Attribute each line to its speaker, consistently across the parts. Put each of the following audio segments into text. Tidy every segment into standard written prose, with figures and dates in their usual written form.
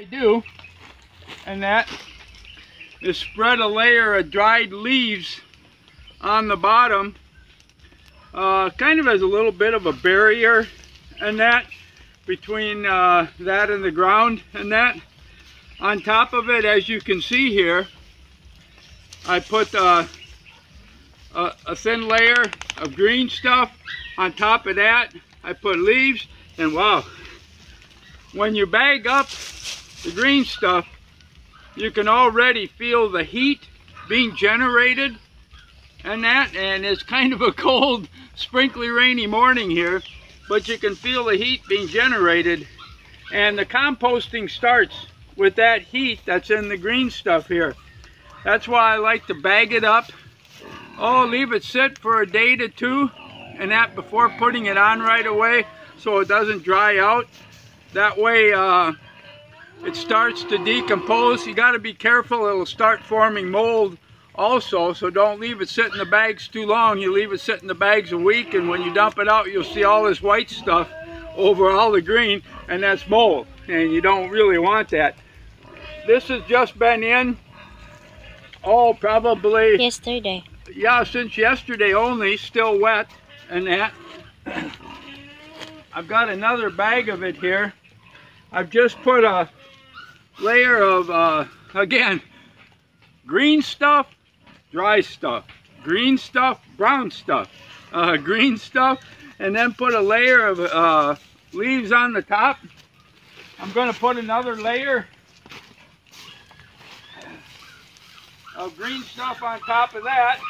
Speaker 1: do, and that is spread a layer of dried leaves on the bottom, kind of as a little bit of a barrier, and that between that and the ground, and that on top of it, as you can see here, I put a thin layer of green stuff. On top of that, I put leaves, and wow, when you bag up the green stuff, you can already feel the heat being generated and that, and it's kind of a cold, sprinkly, rainy morning here, but you can feel the heat being generated, and the composting starts with that heat that's in the green stuff here. That's why I like to bag it up. Oh, leave it sit for a day to two, and that before putting it on right away, so it doesn't dry out. That way it starts to decompose. You got to be careful, it'll start forming mold also, so don't leave it sit in the bags too long. You leave it sit in the bags a week, and when you dump it out, you'll see all this white stuff over all the green, and that's mold, and you don't really want that. This has just been in, oh, probably
Speaker 2: yesterday.
Speaker 1: Yeah, since yesterday only, still wet and that. I've got another bag of it here. I've just put a layer of, again, green stuff, dry stuff, green stuff, brown stuff, green stuff, and then put a layer of leaves on the top. I'm going to put another layer of green stuff on top of that.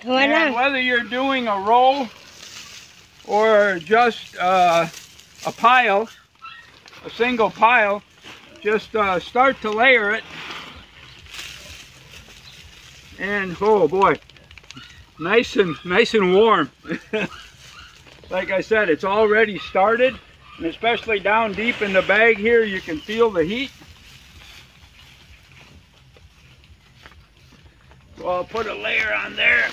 Speaker 1: And whether you're doing a row or just a pile, a single pile, just start to layer it. And oh boy, nice and warm. Like I said, it's already started, and especially down deep in the bag here, you can feel the heat. So I'll put a layer on there.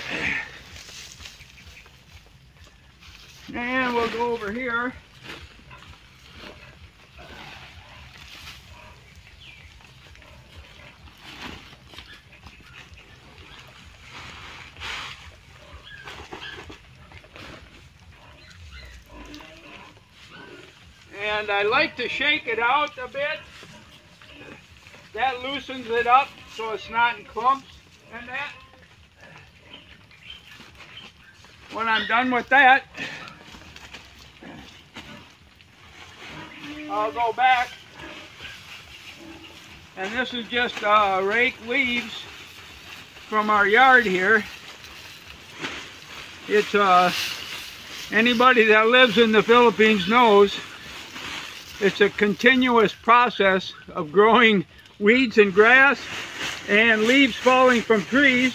Speaker 1: And we'll go over here. And I like to shake it out a bit. That loosens it up so it's not in clumps and that. When I'm done with that, I'll go back, and this is just raked leaves from our yard here. It's anybody that lives in the Philippines knows it's a continuous process of growing weeds and grass and leaves falling from trees.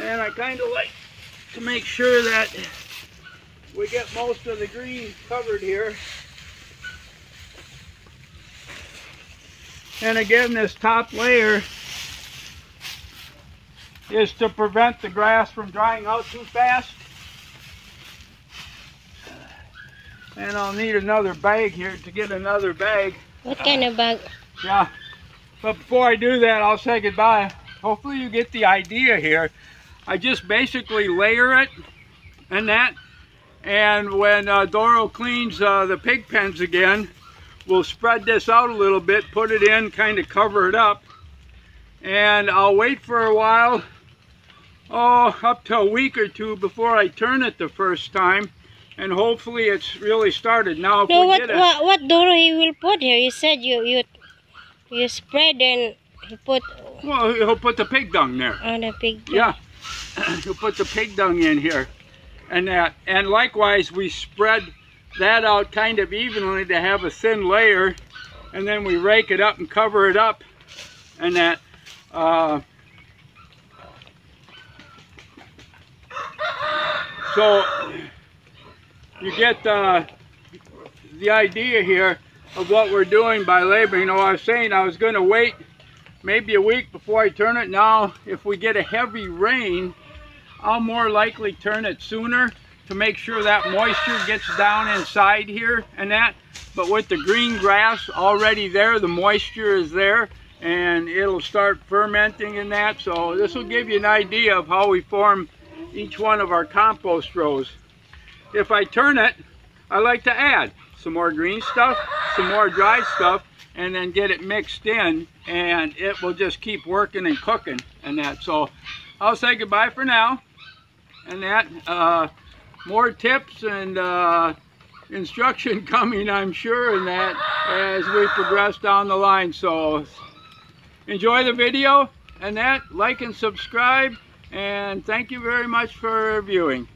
Speaker 1: And I kind of like to make sure that we get most of the green covered here. And again, this top layer is to prevent the grass from drying out too fast. And I'll need another bag here to get another bag.
Speaker 2: What kind of bag?
Speaker 1: Yeah, but before I do that, I'll say goodbye. Hopefully you get the idea here. I just basically layer it and that, and when Doro cleans the pig pens again, we'll spread this out a little bit, put it in, kind of cover it up, and I'll wait for a while, up to a week or two before I turn it the first time, and hopefully it's really started. Now, if
Speaker 2: what Doro he will put here? You said you spread and he put.
Speaker 1: Well, he'll put the pig dung there.
Speaker 2: Oh, the pig dung.
Speaker 1: Yeah, he'll put the pig dung in here, and that, and likewise we spread that out kind of evenly to have a thin layer, and then we rake it up and cover it up, and that. So you get the idea here of what we're doing by labeling. You know, I was saying I was going to wait maybe a week before I turn it. Now, if we get a heavy rain, I'll more likely turn it sooner to make sure that moisture gets down inside here and that. But with the green grass already there, the moisture is there, and it'll start fermenting and that. So this will give you an idea of how we form each one of our compost rows. If I turn it, I like to add some more green stuff, some more dry stuff, and then get it mixed in, and it will just keep working and cooking and that. So I'll say goodbye for now, and that more tips and instruction coming, I'm sure, in that as we progress down the line. So enjoy the video and that, like and subscribe, and thank you very much for viewing.